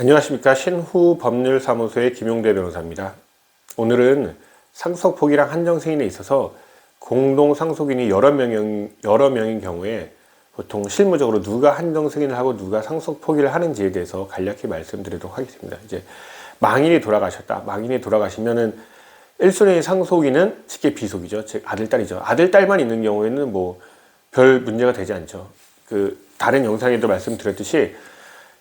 안녕하십니까. 신후법률사무소의 김용대 변호사입니다. 오늘은 상속포기랑 한정승인에 있어서 공동상속인이 여러 명인 경우에 보통 실무적으로 누가 한정승인을 하고 누가 상속포기를 하는지에 대해서 간략히 말씀드리도록 하겠습니다. 이제 망인이 돌아가셨다. 망인이 돌아가시면은 1순위 상속인은 직계 비속이죠. 즉 아들, 딸이죠. 아들, 딸만 있는 경우에는 뭐 별 문제가 되지 않죠. 다른 영상에도 말씀드렸듯이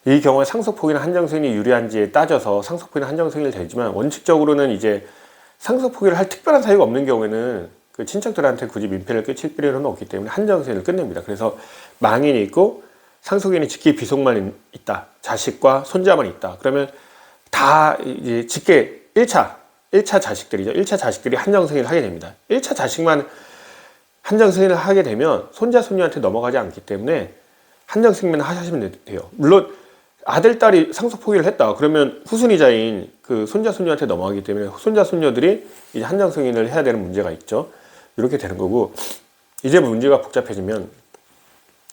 이 경우에 상속포기나 한정승인이 유리한지에 따져서 상속포기나 한정승인이 되지만, 원칙적으로는 이제 상속포기를 할 특별한 사유가 없는 경우에는 그 친척들한테 굳이 민폐를 끼칠 필요는 없기 때문에 한정승인을 끝냅니다. 그래서 망인이 있고 상속인이 직계 비속만 있다, 자식과 손자만 있다, 그러면 다 이제 직계 1차 자식들이죠. 1차 자식들이 한정승인을 하게 됩니다. 1차 자식만 한정승인을 하게 되면 손자, 손녀한테 넘어가지 않기 때문에 한정승인만 하시면 돼요. 물론 아들, 딸이 상속포기를 했다 그러면 후순위자인 그 손자, 손녀한테 넘어가기 때문에 손자, 손녀들이 이제 한정승인을 해야 되는 문제가 있죠. 이렇게 되는 거고, 이제 문제가 복잡해지면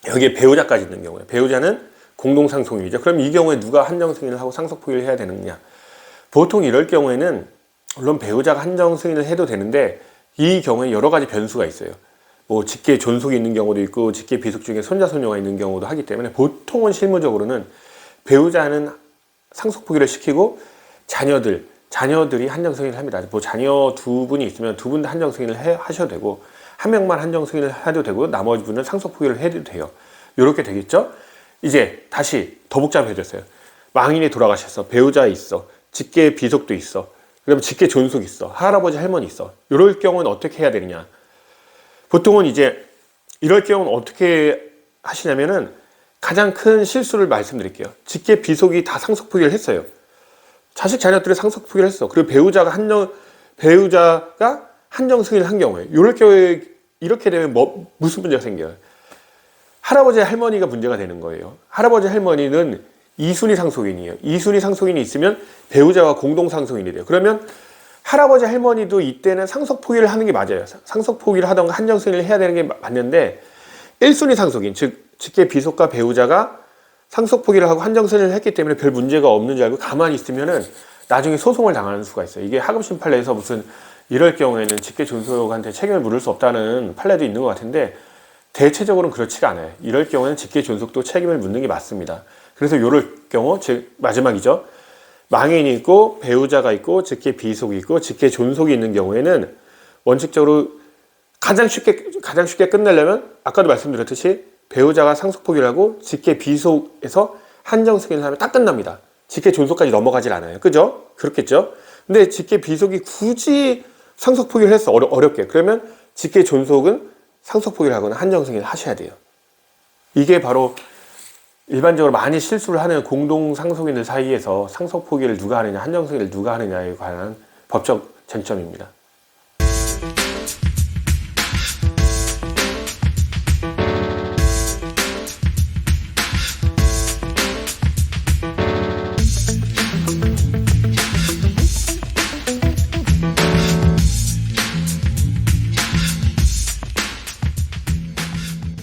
여기에 배우자까지 있는 경우에, 배우자는 공동상속인이죠. 그럼 이 경우에 누가 한정승인을 하고 상속포기를 해야 되느냐? 보통 이럴 경우에는 물론 배우자가 한정승인을 해도 되는데, 이 경우에 여러 가지 변수가 있어요. 뭐 직계 존속이 있는 경우도 있고 직계 비속 중에 손자, 손녀가 있는 경우도 하기 때문에 보통은 실무적으로는 배우자는 상속포기를 시키고 자녀들이 한정승인을 합니다. 뭐 자녀 두 분이 있으면 두 분 다 한정승인을 하셔도 되고, 한 명만 한정승인을 해도 되고 나머지 분은 상속포기를 해도 돼요. 이렇게 되겠죠. 이제 다시 더 복잡해졌어요. 망인이 돌아가셨어. 배우자 있어. 직계 비속도 있어. 그다음에 직계 존속 있어. 할아버지, 할머니 있어. 이럴 경우는 어떻게 해야 되느냐? 보통은 이제 이럴 경우는 어떻게 하시냐면은, 가장 큰 실수를 말씀드릴게요. 직계 비속이 다 상속포기를 했어요. 자식, 자녀들이 상속포기를 했어. 그리고 배우자가 한정승인을 한 경우에, 이럴 경우에 이렇게 되면 무슨 문제가 생겨요? 할아버지, 할머니가 문제가 되는 거예요. 할아버지, 할머니는 2순위 상속인이에요. 2순위 상속인이 있으면 배우자가 공동상속인이 돼요. 그러면 할아버지, 할머니도 이때는 상속포기를 하는 게 맞아요. 상속포기를 하던가 한정승인을 해야 되는 게 맞는데, 1순위 상속인, 즉 직계 비속과 배우자가 상속포기를 하고 한정승인을 했기 때문에 별 문제가 없는 줄 알고 가만히 있으면은 나중에 소송을 당하는 수가 있어요. 이게 하급심 판례에서 무슨 이럴 경우에는 직계 존속한테 책임을 물을 수 없다는 판례도 있는 것 같은데, 대체적으로는 그렇지가 않아요. 이럴 경우에는 직계 존속도 책임을 묻는 게 맞습니다. 그래서 이럴 경우, 즉 마지막이죠. 망인이 있고 배우자가 있고 직계 비속이 있고 직계 존속이 있는 경우에는 원칙적으로 가장 쉽게 끝내려면 아까도 말씀드렸듯이 배우자가 상속포기를 하고 직계 비속에서 한정승인을 하면 딱 끝납니다. 직계 존속까지 넘어가질 않아요. 그죠? 그렇겠죠? 근데 직계 비속이 굳이 상속포기를 했어. 어렵게. 그러면 직계 존속은 상속포기를 하거나 한정승인을 하셔야 돼요. 이게 바로 일반적으로 많이 실수를 하는 공동상속인들 사이에서 상속포기를 누가 하느냐, 한정승인을 누가 하느냐에 관한 법적 쟁점입니다.